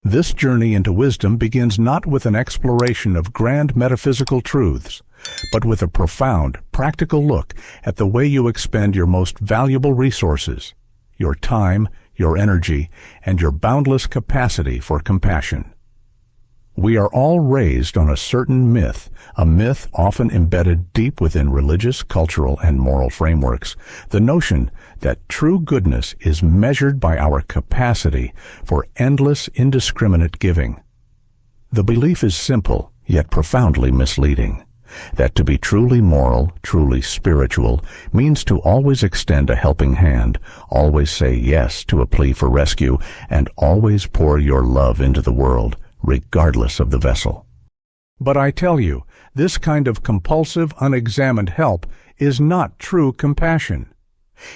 This journey into wisdom begins not with an exploration of grand metaphysical truths, but with a profound, practical look at the way you expend your most valuable resources, your time, your energy, and your boundless capacity for compassion. We are all raised on a certain myth, a myth often embedded deep within religious, cultural, and moral frameworks, the notion that true goodness is measured by our capacity for endless, indiscriminate giving. The belief is simple, yet profoundly misleading, that to be truly moral, truly spiritual, means to always extend a helping hand, always say yes to a plea for rescue, and always pour your love into the world, regardless of the vessel. But I tell you, this kind of compulsive, unexamined help is not true compassion.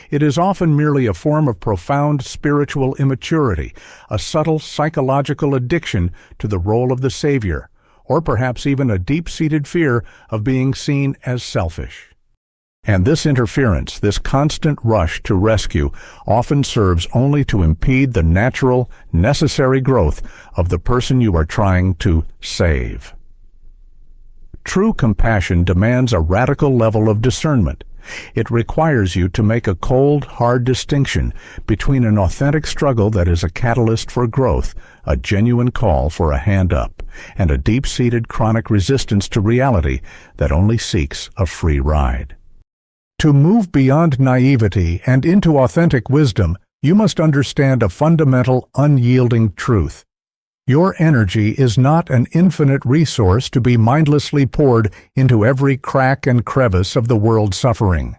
It is often merely a form of profound spiritual immaturity, a subtle psychological addiction to the role of the savior, or perhaps even a deep-seated fear of being seen as selfish. And this interference, this constant rush to rescue, often serves only to impede the natural, necessary growth of the person you are trying to save. True compassion demands a radical level of discernment. It requires you to make a cold, hard distinction between an authentic struggle that is a catalyst for growth, a genuine call for a hand up, and a deep-seated chronic resistance to reality that only seeks a free ride. To move beyond naivety and into authentic wisdom, you must understand a fundamental, unyielding truth. Your energy is not an infinite resource to be mindlessly poured into every crack and crevice of the world's suffering.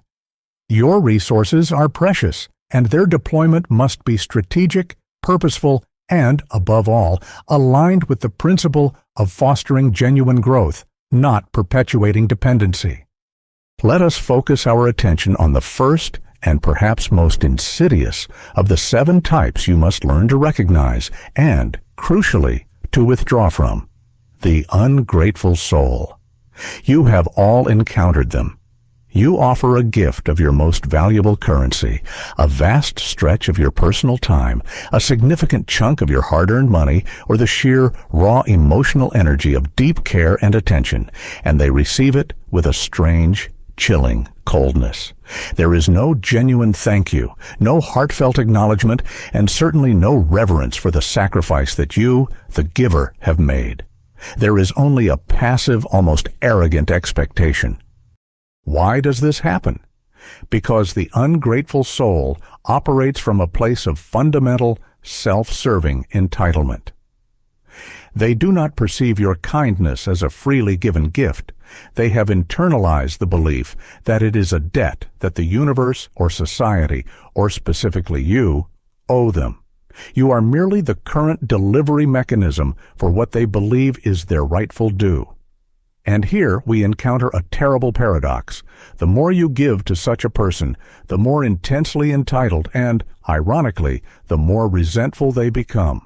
Your resources are precious, and their deployment must be strategic, purposeful, and, above all, aligned with the principle of fostering genuine growth, not perpetuating dependency. Let us focus our attention on the first and perhaps most insidious of the 7 types you must learn to recognize and, crucially, to withdraw from: the ungrateful soul. You have all encountered them. You offer a gift of your most valuable currency, a vast stretch of your personal time, a significant chunk of your hard-earned money, or the sheer, raw emotional energy of deep care and attention, and they receive it with a strange, chilling coldness. There is no genuine thank you, no heartfelt acknowledgement, and certainly no reverence for the sacrifice that you, the giver, have made. There is only a passive, almost arrogant expectation. Why does this happen? Because the ungrateful soul operates from a place of fundamental, self-serving entitlement. They do not perceive your kindness as a freely given gift. They have internalized the belief that it is a debt that the universe or society, or specifically you, owe them. You are merely the current delivery mechanism for what they believe is their rightful due. And here we encounter a terrible paradox. The more you give to such a person, the more intensely entitled and, ironically, the more resentful they become.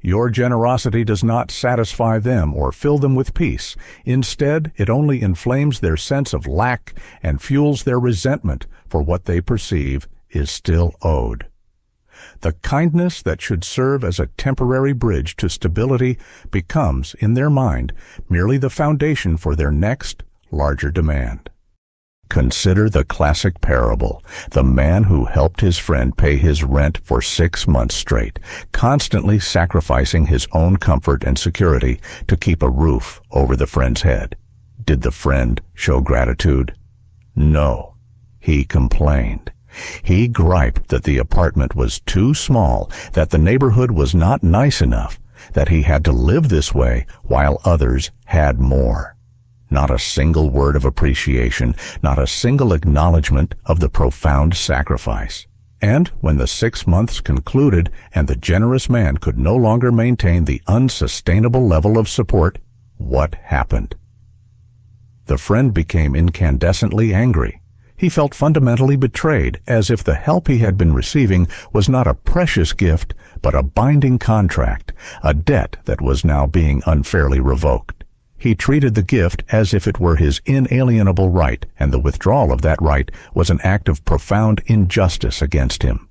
Your generosity does not satisfy them or fill them with peace. Instead, it only inflames their sense of lack and fuels their resentment for what they perceive is still owed. The kindness that should serve as a temporary bridge to stability becomes, in their mind, merely the foundation for their next, larger demand. Consider the classic parable, the man who helped his friend pay his rent for 6 months straight, constantly sacrificing his own comfort and security to keep a roof over the friend's head. Did the friend show gratitude? No. He complained. He griped that the apartment was too small, that the neighborhood was not nice enough, that he had to live this way while others had more. Not a single word of appreciation, not a single acknowledgement of the profound sacrifice. And when the 6 months concluded and the generous man could no longer maintain the unsustainable level of support, what happened? The friend became incandescently angry. He felt fundamentally betrayed, as if the help he had been receiving was not a precious gift, but a binding contract, a debt that was now being unfairly revoked. He treated the gift as if it were his inalienable right, and the withdrawal of that right was an act of profound injustice against him.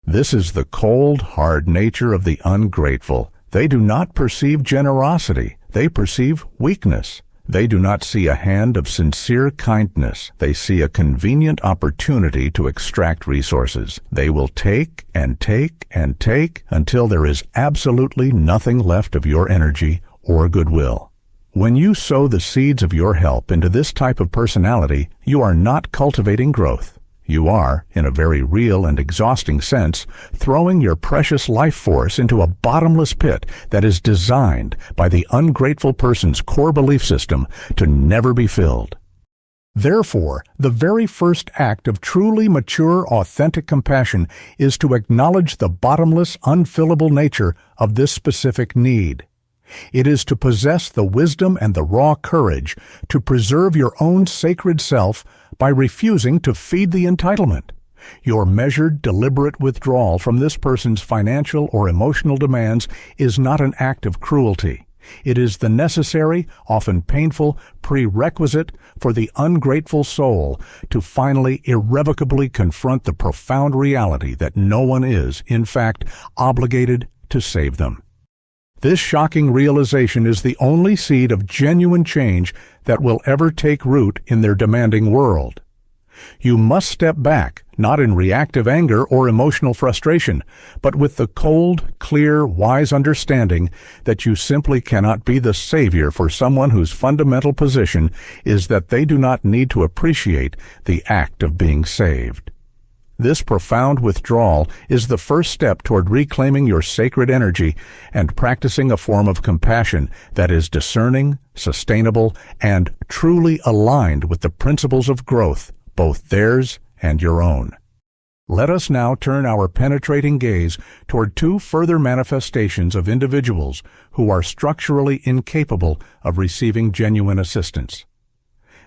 This is the cold, hard nature of the ungrateful, They do not perceive generosity, they perceive weakness. They do not see a hand of sincere kindness. They see a convenient opportunity to extract resources. They will take and take and take until there is absolutely nothing left of your energy or goodwill. When you sow the seeds of your help into this type of personality, you are not cultivating growth. You are, in a very real and exhausting sense, throwing your precious life force into a bottomless pit that is designed by the ungrateful person's core belief system to never be filled. Therefore, the very first act of truly mature, authentic compassion is to acknowledge the bottomless, unfillable nature of this specific need. It is to possess the wisdom and the raw courage to preserve your own sacred self by refusing to feed the entitlement. Your measured, deliberate withdrawal from this person's financial or emotional demands is not an act of cruelty. It is the necessary, often painful, prerequisite for the ungrateful soul to finally irrevocably confront the profound reality that no one is, in fact, obligated to save them. This shocking realization is the only seed of genuine change that will ever take root in their demanding world. You must step back, not in reactive anger or emotional frustration, but with the cold, clear, wise understanding that you simply cannot be the savior for someone whose fundamental position is that they do not need to appreciate the act of being saved. This profound withdrawal is the first step toward reclaiming your sacred energy and practicing a form of compassion that is discerning, sustainable, and truly aligned with the principles of growth, both theirs and your own. Let us now turn our penetrating gaze toward two further manifestations of individuals who are structurally incapable of receiving genuine assistance.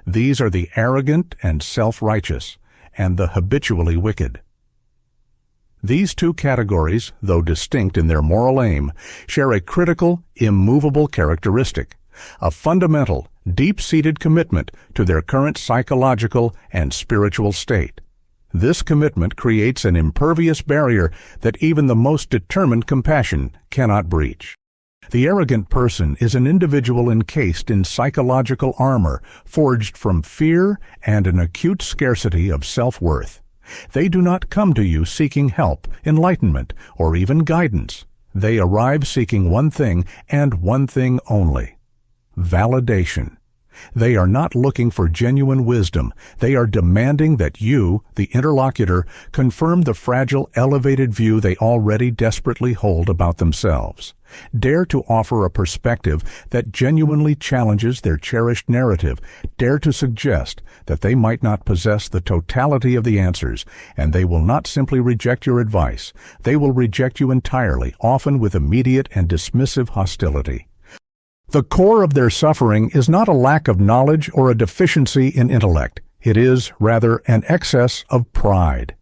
These are the arrogant and self-righteous, and the habitually wicked. These two categories, though distinct in their moral aim, share a critical, immovable characteristic, a fundamental, deep-seated commitment to their current psychological and spiritual state. This commitment creates an impervious barrier that even the most determined compassion cannot breach. The arrogant person is an individual encased in psychological armor, forged from fear and an acute scarcity of self-worth. They do not come to you seeking help, enlightenment, or even guidance. They arrive seeking one thing and one thing only: validation. They are not looking for genuine wisdom. They are demanding that you, the interlocutor, confirm the fragile, elevated view they already desperately hold about themselves. Dare to offer a perspective that genuinely challenges their cherished narrative. Dare to suggest that they might not possess the totality of the answers, and they will not simply reject your advice. They will reject you entirely, often with immediate and dismissive hostility. The core of their suffering is not a lack of knowledge or a deficiency in intellect. It is, rather, an excess of pride.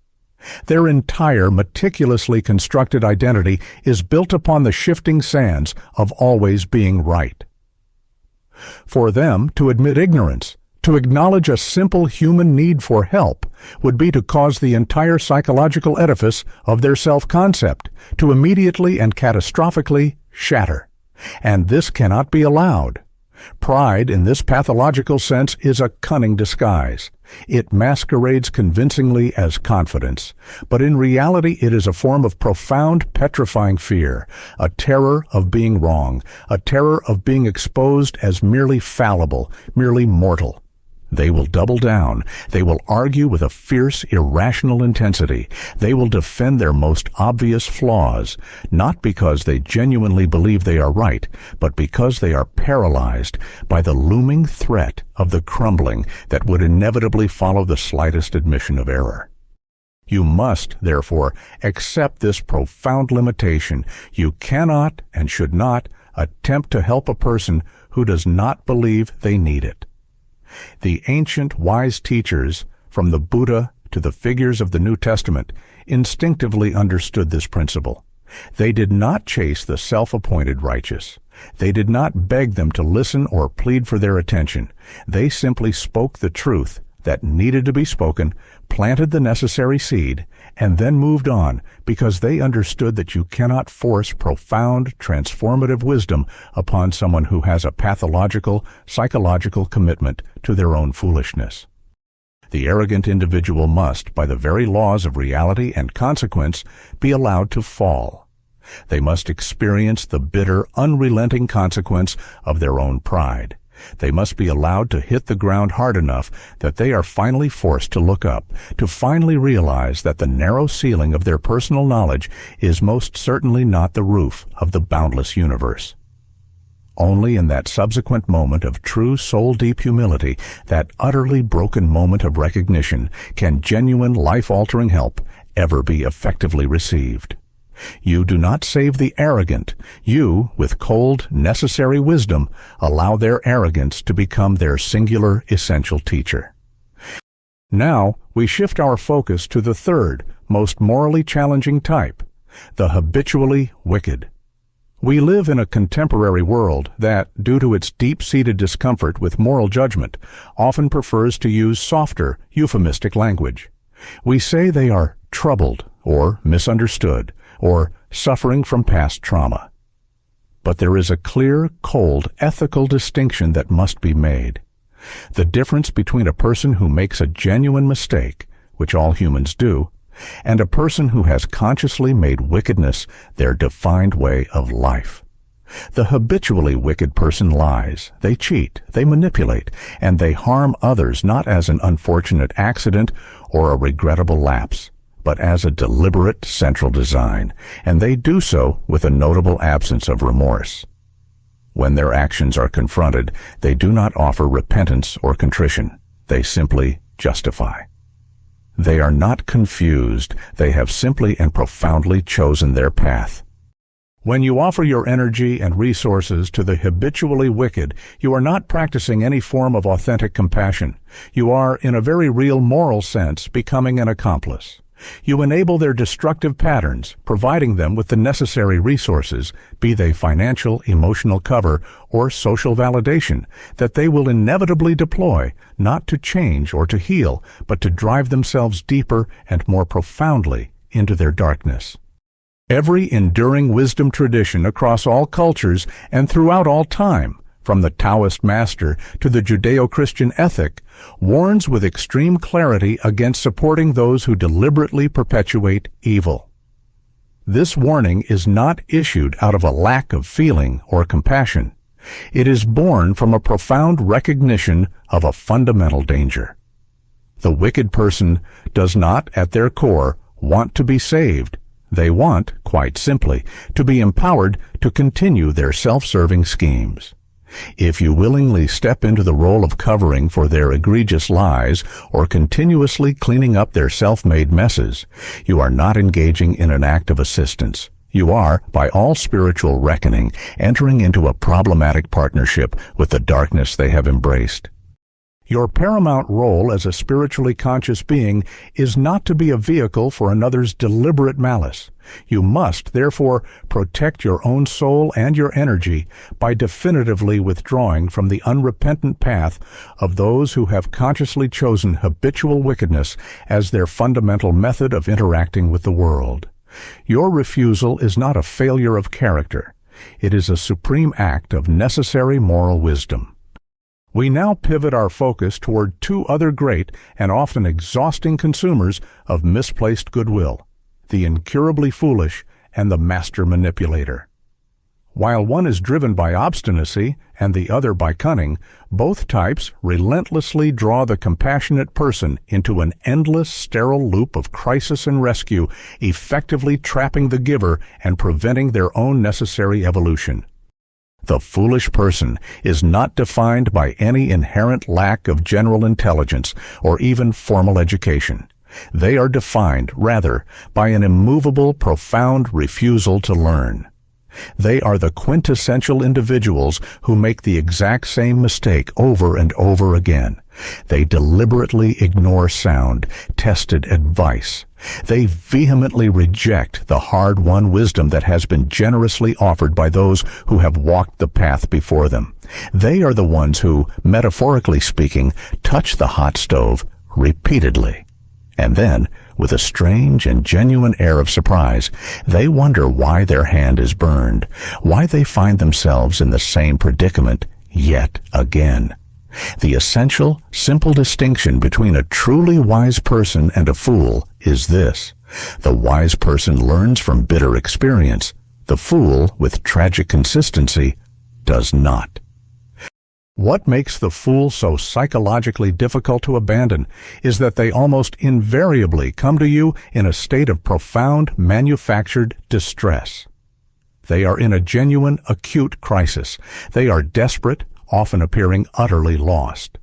Their entire meticulously constructed identity is built upon the shifting sands of always being right. For them, to admit ignorance, to acknowledge a simple human need for help, would be to cause the entire psychological edifice of their self-concept to immediately and catastrophically shatter. And this cannot be allowed. Pride, in this pathological sense, is a cunning disguise. It masquerades convincingly as confidence, but in reality it is a form of profound, petrifying fear, a terror of being wrong, a terror of being exposed as merely fallible, merely mortal. They will double down. They will argue with a fierce, irrational intensity. They will defend their most obvious flaws, not because they genuinely believe they are right, but because they are paralyzed by the looming threat of the crumbling that would inevitably follow the slightest admission of error. You must, therefore, accept this profound limitation. You cannot and should not attempt to help a person who does not believe they need it. The ancient wise teachers, from the Buddha to the figures of the New Testament, instinctively understood this principle. They did not chase the self-appointed righteous. They did not beg them to listen or plead for their attention. They simply spoke the truth that needed to be spoken, planted the necessary seed, and then moved on because they understood that you cannot force profound, transformative wisdom upon someone who has a pathological, psychological commitment to their own foolishness. The arrogant individual must, by the very laws of reality and consequence, be allowed to fall. They must experience the bitter, unrelenting consequence of their own pride. They must be allowed to hit the ground hard enough that they are finally forced to look up, to finally realize that the narrow ceiling of their personal knowledge is most certainly not the roof of the boundless universe. Only in that subsequent moment of true soul-deep humility, that utterly broken moment of recognition, can genuine life-altering help ever be effectively received. You do not save the arrogant. You, with cold, necessary wisdom, allow their arrogance to become their singular, essential teacher. Now, we shift our focus to the third, most morally challenging type, the habitually wicked. We live in a contemporary world that, due to its deep-seated discomfort with moral judgment, often prefers to use softer, euphemistic language. We say they are troubled, or misunderstood, or suffering from past trauma. But there is a clear, cold, ethical distinction that must be made. The difference between a person who makes a genuine mistake, which all humans do, and a person who has consciously made wickedness their defined way of life. The habitually wicked person lies, they cheat, they manipulate, and they harm others not as an unfortunate accident or a regrettable lapse, but as a deliberate central design, and they do so with a notable absence of remorse. When their actions are confronted, they do not offer repentance or contrition. They simply justify. They are not confused. They have simply and profoundly chosen their path. When you offer your energy and resources to the habitually wicked, you are not practicing any form of authentic compassion. You are, in a very real moral sense, becoming an accomplice. You enable their destructive patterns, providing them with the necessary resources, be they financial, emotional cover, or social validation, that they will inevitably deploy, not to change or to heal, but to drive themselves deeper and more profoundly into their darkness. Every enduring wisdom tradition across all cultures and throughout all time, from the Taoist master to the Judeo-Christian ethic, warns with extreme clarity against supporting those who deliberately perpetuate evil. This warning is not issued out of a lack of feeling or compassion. It is born from a profound recognition of a fundamental danger. The wicked person does not, at their core, want to be saved. They want, quite simply, to be empowered to continue their self-serving schemes. If you willingly step into the role of covering for their egregious lies or continuously cleaning up their self-made messes, you are not engaging in an act of assistance. You are, by all spiritual reckoning, entering into a problematic partnership with the darkness they have embraced. Your paramount role as a spiritually conscious being is not to be a vehicle for another's deliberate malice. You must, therefore, protect your own soul and your energy by definitively withdrawing from the unrepentant path of those who have consciously chosen habitual wickedness as their fundamental method of interacting with the world. Your refusal is not a failure of character. It is a supreme act of necessary moral wisdom. We now pivot our focus toward two other great and often exhausting consumers of misplaced goodwill, the incurably foolish and the master manipulator. While one is driven by obstinacy and the other by cunning, both types relentlessly draw the compassionate person into an endless, sterile loop of crisis and rescue, effectively trapping the giver and preventing their own necessary evolution. The foolish person is not defined by any inherent lack of general intelligence or even formal education. They are defined, rather, by an immovable, profound refusal to learn. They are the quintessential individuals who make the exact same mistake over and over again. They deliberately ignore sound, tested advice. They vehemently reject the hard-won wisdom that has been generously offered by those who have walked the path before them. They are the ones who, metaphorically speaking, touch the hot stove repeatedly. And then, With a strange and genuine air of surprise, they wonder why their hand is burned, why they find themselves in the same predicament yet again. The essential, simple distinction between a truly wise person and a fool is this: the wise person learns from bitter experience. The fool, with tragic consistency, does not. What makes the fool so psychologically difficult to abandon is that they almost invariably come to you in a state of profound manufactured distress. They are in a genuine acute crisis. They are desperate, often appearing utterly lost.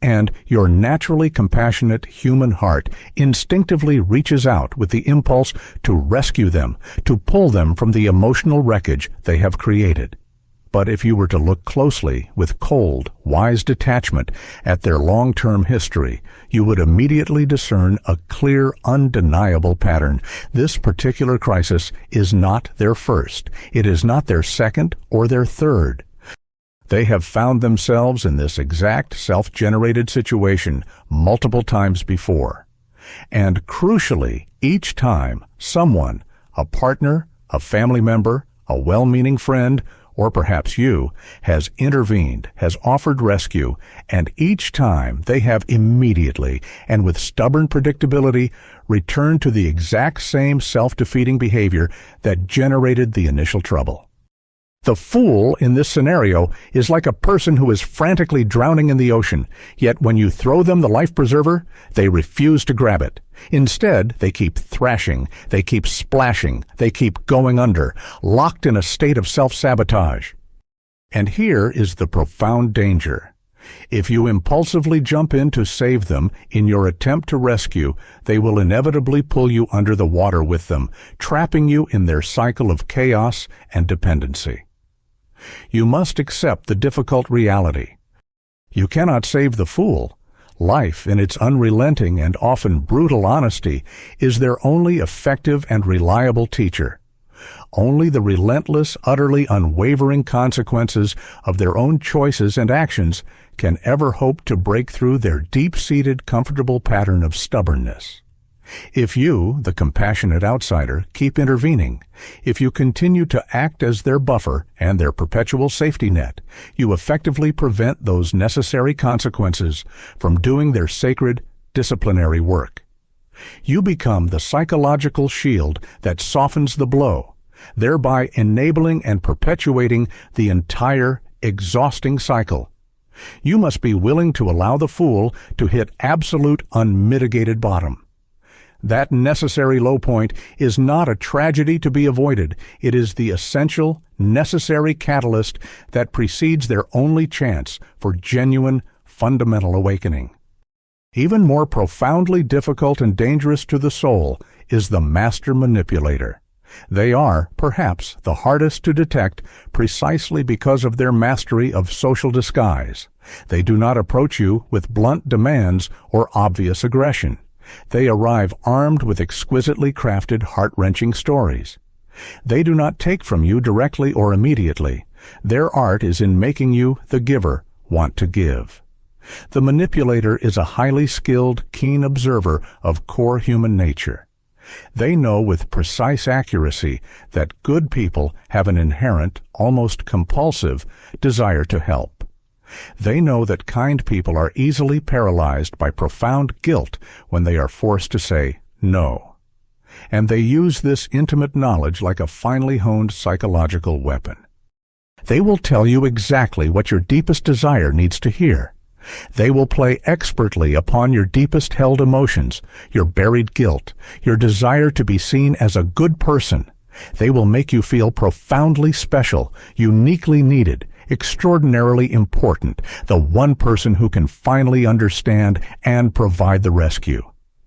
And your naturally compassionate human heart instinctively reaches out with the impulse to rescue them, to pull them from the emotional wreckage they have created. But if you were to look closely, with cold, wise detachment, at their long-term history, you would immediately discern a clear, undeniable pattern. This particular crisis is not their first. It is not their second or their third. They have found themselves in this exact self-generated situation multiple times before. And crucially, each time, someone, a partner, a family member, a well-meaning friend, or perhaps you, has intervened, has offered rescue, and each time they have immediately, and with stubborn predictability, returned to the exact same self-defeating behavior that generated the initial trouble. The fool in this scenario is like a person who is frantically drowning in the ocean, yet when you throw them the life preserver, they refuse to grab it. Instead, they keep thrashing, they keep splashing, they keep going under, locked in a state of self-sabotage. And here is the profound danger. If you impulsively jump in to save them in your attempt to rescue, they will inevitably pull you under the water with them, trapping you in their cycle of chaos and dependency. You must accept the difficult reality. You cannot save the fool. Life, in its unrelenting and often brutal honesty, is their only effective and reliable teacher. Only the relentless, utterly unwavering consequences of their own choices and actions can ever hope to break through their deep-seated, comfortable pattern of stubbornness. If you, the compassionate outsider, keep intervening, if you continue to act as their buffer and their perpetual safety net, you effectively prevent those necessary consequences from doing their sacred disciplinary work. You become the psychological shield that softens the blow, thereby enabling and perpetuating the entire exhausting cycle. You must be willing to allow the fool to hit absolute unmitigated bottom. That necessary low point is not a tragedy to be avoided. It is the essential, necessary catalyst that precedes their only chance for genuine, fundamental awakening. Even more profoundly difficult and dangerous to the soul is the master manipulator. They are, perhaps, the hardest to detect precisely because of their mastery of social disguise. They do not approach you with blunt demands or obvious aggression. They arrive armed with exquisitely crafted, heart-wrenching stories. They do not take from you directly or immediately. Their art is in making you, the giver, want to give. The manipulator is a highly skilled, keen observer of core human nature. They know with precise accuracy that good people have an inherent, almost compulsive, desire to help. They know that kind people are easily paralyzed by profound guilt when they are forced to say no. And they use this intimate knowledge like a finely honed psychological weapon. They will tell you exactly what your deepest desire needs to hear. They will play expertly upon your deepest held emotions, your buried guilt, your desire to be seen as a good person. They will make you feel profoundly special, uniquely needed, extraordinarily important, the one person who can finally understand and provide the rescue.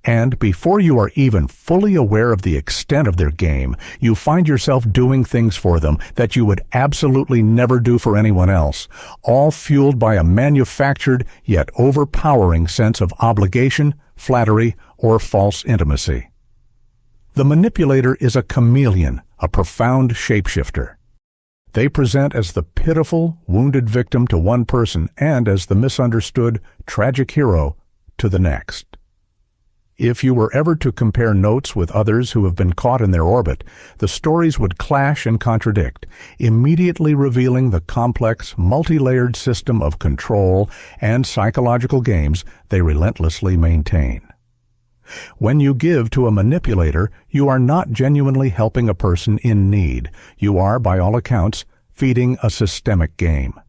And before you are even fully aware of the extent of their game, you find yourself doing things for them that you would absolutely never do for anyone else, all fueled by a manufactured yet overpowering sense of obligation, flattery, or false intimacy. The manipulator is a chameleon, a profound shapeshifter. They present as the pitiful, wounded victim to one person and as the misunderstood, tragic hero to the next. If you were ever to compare notes with others who have been caught in their orbit, the stories would clash and contradict, immediately revealing the complex, multi-layered system of control and psychological games they relentlessly maintain. When you give to a manipulator, you are not genuinely helping a person in need. You are, by all accounts, feeding a systemic game.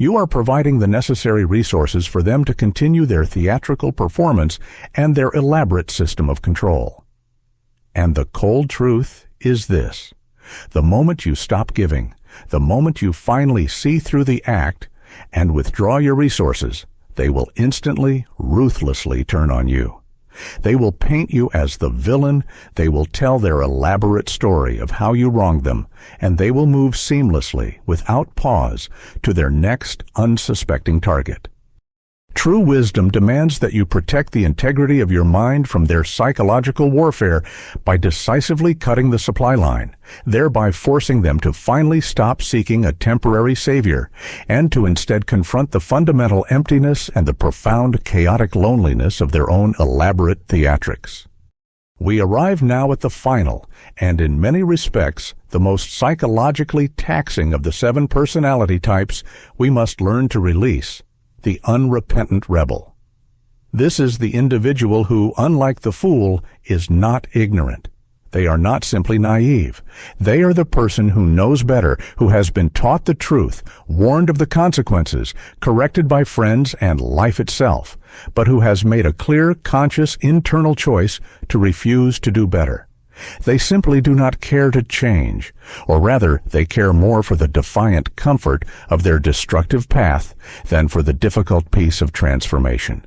You are providing the necessary resources for them to continue their theatrical performance and their elaborate system of control. And the cold truth is this: the moment you stop giving, the moment you finally see through the act and withdraw your resources, they will instantly, ruthlessly turn on you. They will paint you as the villain, they will tell their elaborate story of how you wronged them, and they will move seamlessly, without pause, to their next unsuspecting target. True wisdom demands that you protect the integrity of your mind from their psychological warfare by decisively cutting the supply line, thereby forcing them to finally stop seeking a temporary savior and to instead confront the fundamental emptiness and the profound chaotic loneliness of their own elaborate theatrics. We arrive now at the final, and in many respects, the most psychologically taxing of the 7 personality types we must learn to release: the unrepentant rebel. This is the individual who, unlike the fool, is not ignorant. They are not simply naive. They are the person who knows better, who has been taught the truth, warned of the consequences, corrected by friends and life itself, but who has made a clear, conscious, internal choice to refuse to do better. They simply do not care to change, or rather, they care more for the defiant comfort of their destructive path than for the difficult peace of transformation.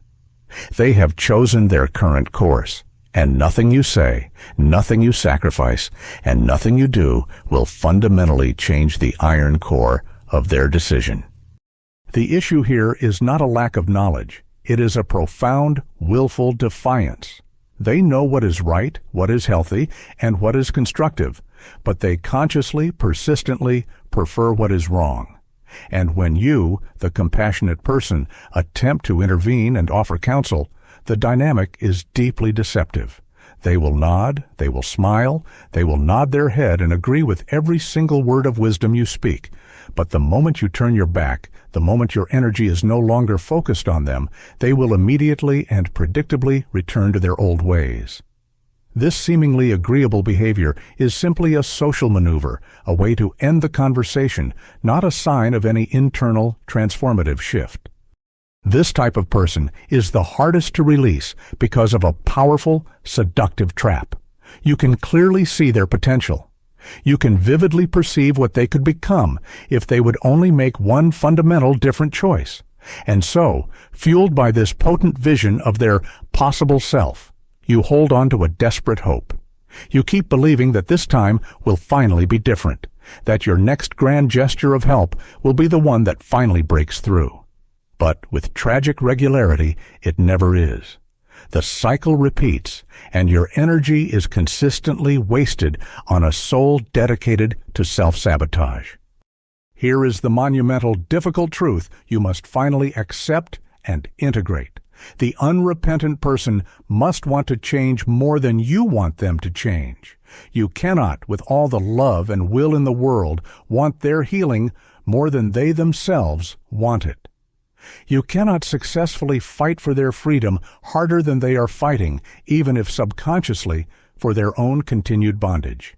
They have chosen their current course, and nothing you say, nothing you sacrifice, and nothing you do will fundamentally change the iron core of their decision. The issue here is not a lack of knowledge. It is a profound, willful defiance. They know what is right, what is healthy, and what is constructive, but they consciously, persistently prefer what is wrong. And when you, the compassionate person, attempt to intervene and offer counsel, the dynamic is deeply deceptive. They will nod, they will smile, they will nod their head and agree with every single word of wisdom you speak. But the moment you turn your back, the moment your energy is no longer focused on them, they will immediately and predictably return to their old ways. This seemingly agreeable behavior is simply a social maneuver, a way to end the conversation, not a sign of any internal transformative shift. This type of person is the hardest to release because of a powerful, seductive trap. You can clearly see their potential. You can vividly perceive what they could become if they would only make one fundamental different choice. And so, fueled by this potent vision of their possible self, you hold on to a desperate hope. You keep believing that this time will finally be different, that your next grand gesture of help will be the one that finally breaks through. But with tragic regularity, it never is. The cycle repeats, and your energy is consistently wasted on a soul dedicated to self-sabotage. Here is the monumental, difficult truth you must finally accept and integrate. The unrepentant person must want to change more than you want them to change. You cannot, with all the love and will in the world, want their healing more than they themselves want it. You cannot successfully fight for their freedom harder than they are fighting, even if subconsciously, for their own continued bondage.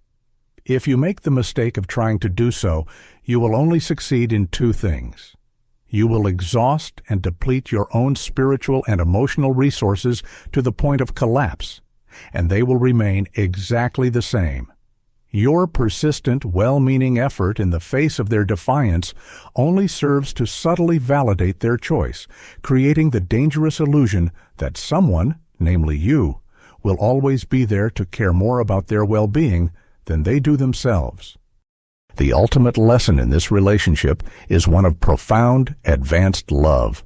If you make the mistake of trying to do so, you will only succeed in 2 things. You will exhaust and deplete your own spiritual and emotional resources to the point of collapse, and they will remain exactly the same. Your persistent, well-meaning effort in the face of their defiance only serves to subtly validate their choice, creating the dangerous illusion that someone, namely you, will always be there to care more about their well-being than they do themselves. The ultimate lesson in this relationship is one of profound, advanced love.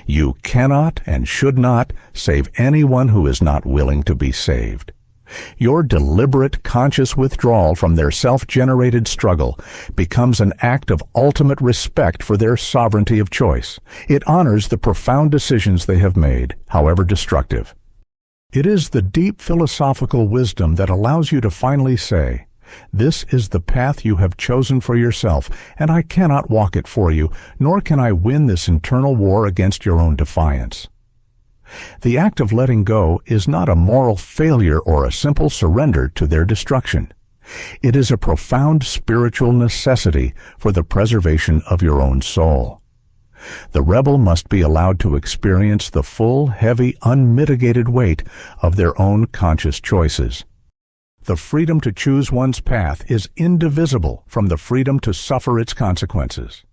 You cannot and should not save anyone who is not willing to be saved. Your deliberate, conscious withdrawal from their self-generated struggle becomes an act of ultimate respect for their sovereignty of choice. It honors the profound decisions they have made, however destructive. It is the deep philosophical wisdom that allows you to finally say, "This is the path you have chosen for yourself, and I cannot walk it for you, nor can I win this internal war against your own defiance." The act of letting go is not a moral failure or a simple surrender to their destruction. It is a profound spiritual necessity for the preservation of your own soul. The rebel must be allowed to experience the full, heavy, unmitigated weight of their own conscious choices. The freedom to choose one's path is indivisible from the freedom to suffer its consequences.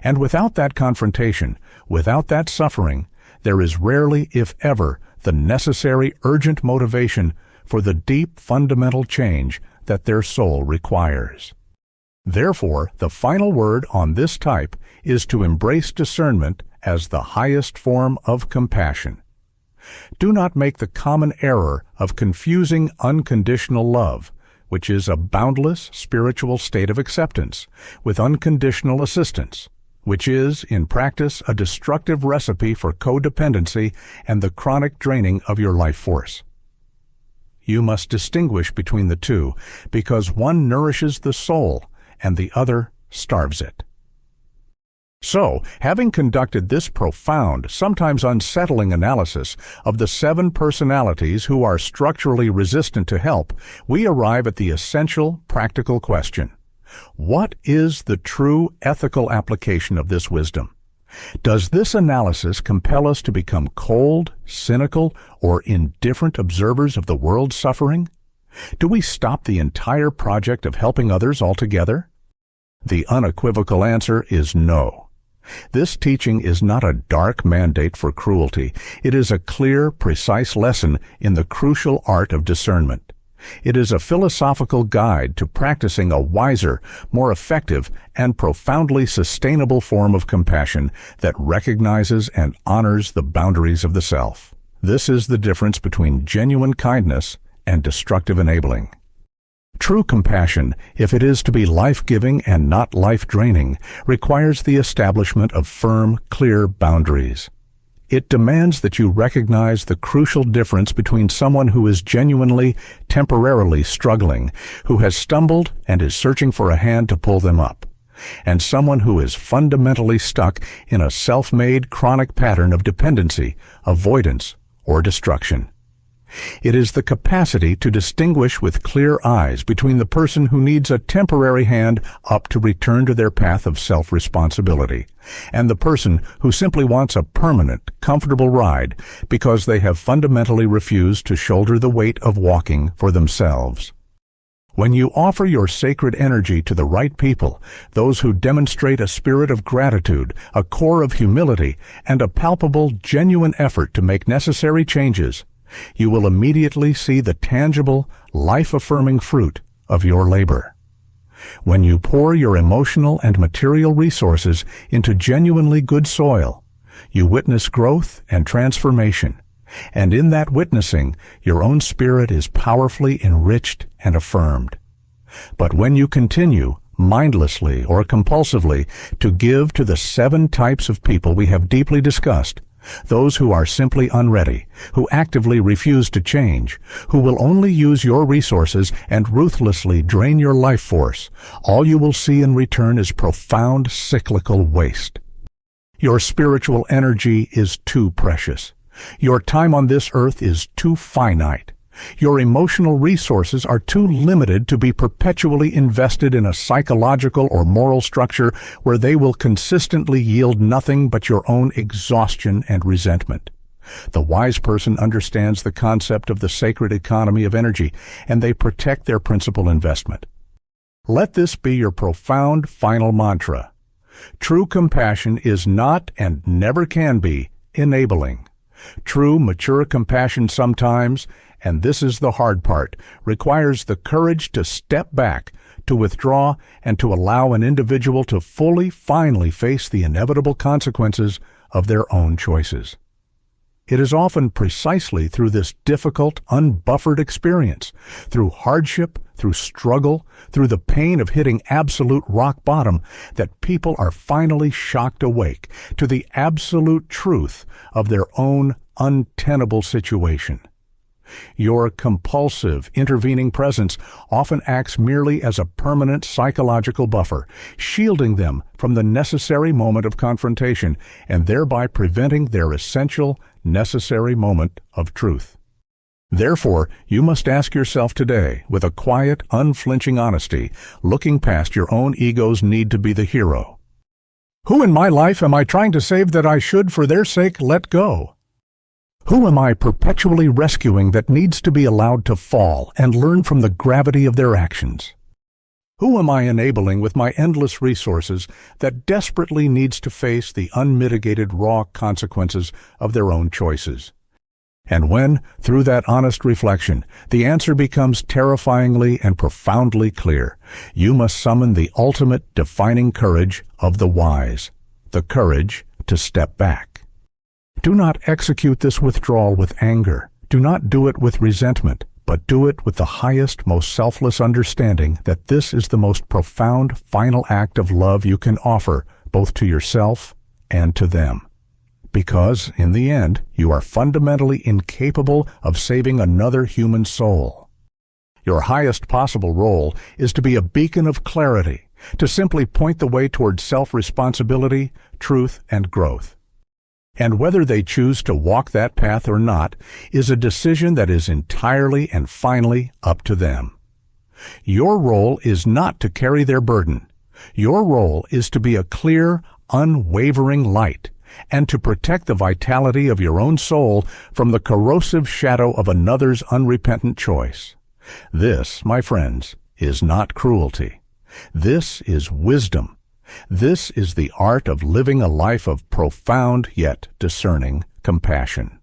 And without that confrontation, without that suffering, there is rarely, if ever, the necessary urgent motivation for the deep fundamental change that their soul requires. Therefore, the final word on this type is to embrace discernment as the highest form of compassion. Do not make the common error of confusing unconditional love, which is a boundless spiritual state of acceptance, with unconditional assistance, which is, in practice, a destructive recipe for codependency and the chronic draining of your life force. You must distinguish between the two, because one nourishes the soul and the other starves it. So, having conducted this profound, sometimes unsettling analysis of the 7 personalities who are structurally resistant to help, we arrive at the essential, practical question. What is the true ethical application of this wisdom? Does this analysis compel us to become cold, cynical, or indifferent observers of the world's suffering? Do we stop the entire project of helping others altogether? The unequivocal answer is no. This teaching is not a dark mandate for cruelty. It is a clear, precise lesson in the crucial art of discernment. It is a philosophical guide to practicing a wiser, more effective, and profoundly sustainable form of compassion that recognizes and honors the boundaries of the self. This is the difference between genuine kindness and destructive enabling. True compassion, if it is to be life-giving and not life-draining, requires the establishment of firm, clear boundaries. It demands that you recognize the crucial difference between someone who is genuinely, temporarily struggling, who has stumbled and is searching for a hand to pull them up, and someone who is fundamentally stuck in a self-made chronic pattern of dependency, avoidance, or destruction. It is the capacity to distinguish with clear eyes between the person who needs a temporary hand up to return to their path of self-responsibility, and the person who simply wants a permanent, comfortable ride because they have fundamentally refused to shoulder the weight of walking for themselves. When you offer your sacred energy to the right people, those who demonstrate a spirit of gratitude, a core of humility, and a palpable, genuine effort to make necessary changes, you will immediately see the tangible, life-affirming fruit of your labor. When you pour your emotional and material resources into genuinely good soil, you witness growth and transformation, and in that witnessing, your own spirit is powerfully enriched and affirmed. But when you continue, mindlessly or compulsively, to give to the 7 types of people we have deeply discussed, those who are simply unready, who actively refuse to change, who will only use your resources and ruthlessly drain your life force, all you will see in return is profound cyclical waste. Your spiritual energy is too precious. Your time on this earth is too finite. Your emotional resources are too limited to be perpetually invested in a psychological or moral structure where they will consistently yield nothing but your own exhaustion and resentment. The wise person understands the concept of the sacred economy of energy, and they protect their principal investment. Let this be your profound final mantra. True compassion is not and never can be enabling. True, mature compassion sometimes, and this is the hard part, requires the courage to step back, to withdraw, and to allow an individual to finally face the inevitable consequences of their own choices. It is often precisely through this difficult, unbuffered experience, through hardship, through struggle, through the pain of hitting absolute rock bottom, that people are finally shocked awake to the absolute truth of their own untenable situation. Your compulsive, intervening presence often acts merely as a permanent psychological buffer, shielding them from the necessary moment of confrontation and thereby preventing their essential, necessary moment of truth. Therefore, you must ask yourself today, with a quiet, unflinching honesty, looking past your own ego's need to be the hero. Who in my life am I trying to save that I should, for their sake, let go? Who am I perpetually rescuing that needs to be allowed to fall and learn from the gravity of their actions? Who am I enabling with my endless resources that desperately needs to face the unmitigated raw consequences of their own choices? And when, through that honest reflection, the answer becomes terrifyingly and profoundly clear, you must summon the ultimate defining courage of the wise, the courage to step back. Do not execute this withdrawal with anger. Do not do it with resentment, but do it with the highest, most selfless understanding that this is the most profound final act of love you can offer, both to yourself and to them. Because, in the end, you are fundamentally incapable of saving another human soul. Your highest possible role is to be a beacon of clarity, to simply point the way toward self-responsibility, truth, and growth. And whether they choose to walk that path or not is a decision that is entirely and finally up to them. Your role is not to carry their burden. Your role is to be a clear, unwavering light, and to protect the vitality of your own soul from the corrosive shadow of another's unrepentant choice. This, my friends, is not cruelty. This is wisdom. This is the art of living a life of profound yet discerning compassion.